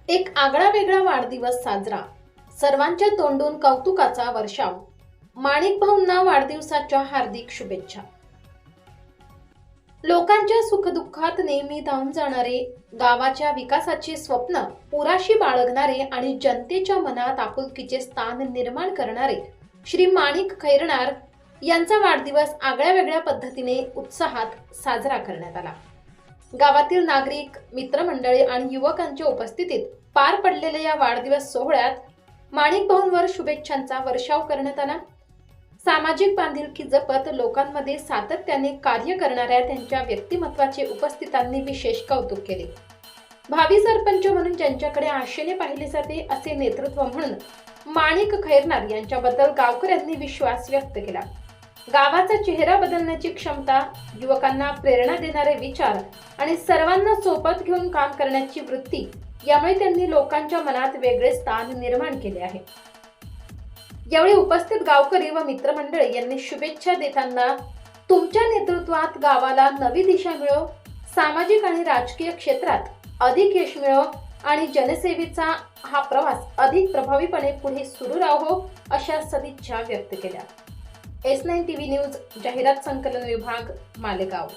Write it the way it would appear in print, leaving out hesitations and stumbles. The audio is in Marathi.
एक आगळा वेगळा वाढदिवस साजरा, सर्वांच्या तोंडून कौतुकाचा वर्षाव. माणिक भाऊंना वाढदिवसाच्या हार्दिक शुभेच्छा. लोकांच्या सुखदुःखात नेहमी धावून जाणारे, गावाच्या विकासाची स्वप्न पुराशी बाळगणारे आणि जनतेच्या मनात आपुलकीचे स्थान निर्माण करणारे श्री माणिक खैरनार यांचा वाढदिवस आगळ्या वेगळ्या पद्धतीने उत्साहात साजरा करण्यात आला. गावातील नागरिक, मित्रमंडळी आणि युवकांच्या उपस्थितीत पार पडलेल्या या वाढदिवस सोहळ्यात माणिक भाऊंवर शुभेच्छांचा वर्षाव करण्यात आला. सामाजिक बांधिलकी जपत लोकांमध्ये सातत्याने कार्य करणाऱ्या त्यांच्या व्यक्तिमत्वाचे उपस्थितांनी विशेष कौतुक केले. भावी सरपंच म्हणून ज्यांच्याकडे आशेने पाहिले जाते असे नेतृत्व म्हणून माणिक खैरनार यांच्याबद्दल गावकऱ्यांनी विश्वास व्यक्त केला. गावाचा चेहरा बदलण्याची क्षमता, युवकांना प्रेरणा देणारे विचार आणि सर्वांना सोबत घेऊन काम करण्याची वृत्ती यामुळे त्यांनी लोकांच्या मनात वेगळे स्थान निर्माण केले आहे. यावेळी उपस्थित गावकरी व मित्रमंडळी यांनी शुभेच्छा देताना तुमच्या नेतृत्वात गावाला नवी दिशा मिळो, सामाजिक आणि राजकीय क्षेत्रात अधिक यश मिळो आणि जनसेवेचा हा प्रवास अधिक प्रभावीपणे पुढे सुरू राहो अशा सदिच्छा व्यक्त केल्या. S9 TV न्यूज जाहिरात संकलन विभाग, मालेगाव.